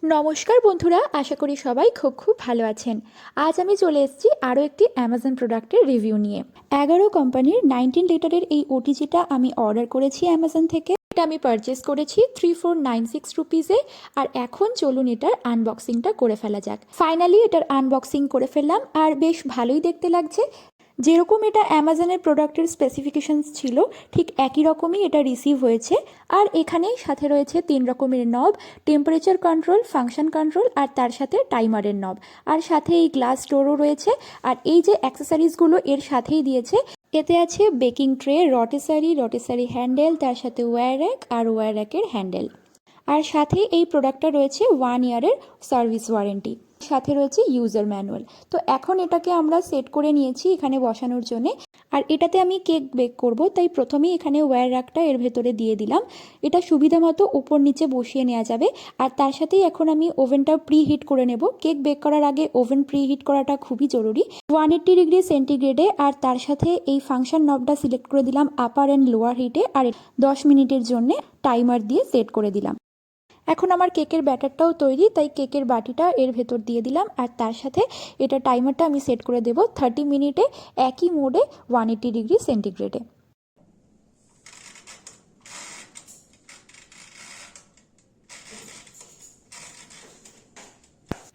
নমস্কার বন্ধুরা, আশা করি সবাই খুব ভালো আছেন। আজ আমি চলে এসেছি আরও একটি অ্যামাজন প্রোডাক্টের রিভিউ নিয়ে। 11 কোম্পানির 19 লিটারের এই ওটিজিটা আমি অর্ডার করেছি অ্যামাজন থেকে। এটা আমি পারচেস করেছি 3496 রুপিসে। আর এখন চলুন এটার আনবক্সিংটা করে ফেলা যাক। ফাইনালি এটার আনবক্সিং করে ফেললাম, আর বেশ ভালোই দেখতে লাগছে। যেরকম এটা অ্যামাজনের প্রোডাক্টের স্পেসিফিকেশনস ছিল ঠিক একই রকমই এটা রিসিভ হয়েছে। আর এখানেই সাথে রয়েছে 3 রকমের নব: টেম্পারেচার কন্ট্রোল, ফাংশন কন্ট্রোল, আর তার সাথে টাইমারের নব। আর সাথে এই গ্লাস ডোরও রয়েছে। আর এই যে অ্যাক্সেসরিজগুলো এর সাথেই দিয়েছে, এতে আছে বেকিং ট্রে, রটেসারি হ্যান্ডেল, তার সাথে ওয়্যার র্যাক আর ওয়্যার র্যাকের হ্যান্ডেল। আর সাথে এই প্রোডাক্টটা রয়েছে 1 ইয়ারের সার্ভিস ওয়ারেন্টি, সাথে রয়েছে ইউজার ম্যানুয়াল। তো এখন এটাকে আমরা সেট করে নিয়েছি এখানে বসানোর জন্যে। আর এটাতে আমি কেক বেক করব, তাই প্রথমেই এখানে ওয়্যার র্যাকটা এর ভেতরে দিয়ে দিলাম। এটা সুবিধা মতো উপর নিচে বসিয়ে নেওয়া যাবে। আর তার সাথেই এখন আমি ওভেনটা প্রি হিট করে নেব। কেক বেক করার আগে ওভেন প্রি হিট করাটা খুবই জরুরি, 180 ডিগ্রি সেন্টিগ্রেডে। আর তার সাথে এই ফাংশন নবটা সিলেক্ট করে দিলাম আপার অ্যান্ড লোয়ার হিটে। আর 10 মিনিটের জন্য টাইমার দিয়ে সেট করে দিলাম। এখন আমার কেকের ব্যাটারটাও তৈরি, তাই কেকের বাটিটা এর ভেতর দিয়ে দিলাম। আর তার সাথে এটা টাইমারটা আমি সেট করে দেব 30 মিনিটে, একই মোডে 180 ডিগ্রি সেন্টিগ্রেডে।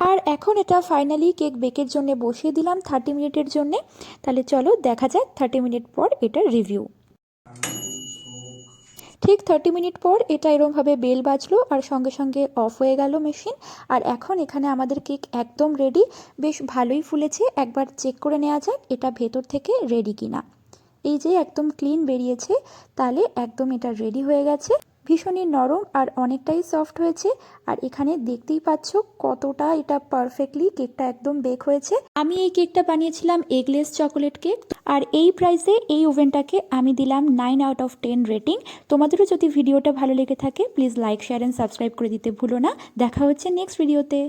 আর এখন এটা ফাইনালি কেক বেকের জন্য বসিয়ে দিলাম 30 মিনিটের জন্যে। তাহলে চলো দেখা যাক 30 মিনিট পর এটার রিভিউ। ঠিক 30 মিনিট পর এটা এরমভাবে বেল বাজলো আর সঙ্গে সঙ্গে অফ হয়ে গেল মেশিন। আর এখন এখানে আমাদের কেক একদম রেডি। বেশ ভালোই ফুলেছে। একবার চেক করে নেওয়া যাক এটা ভেতর থেকে রেডি কিনা। এই যে একদম ক্লিন বেরিয়েছে, তাহলে একদম এটা রেডি হয়ে গেছে। ভীষণই নরম আর অনেকটাই সফট হয়েছে। আর এখানে দেখতেই পাচ্ছ কতটা এটা পারফেক্টলি কেকটা একদম বেক হয়েছে। আমি এই কেকটা বানিয়েছিলাম এগলেস চকোলেট কেক। আর এই প্রাইসে এই ওভেনটাকে আমি দিলাম 9/10 রেটিং। তোমাদেরও যদি ভিডিওটা ভালো লেগে থাকে please like, share and subscribe করে দিতে ভুলো না। দেখা হচ্ছে নেক্সট ভিডিওতে।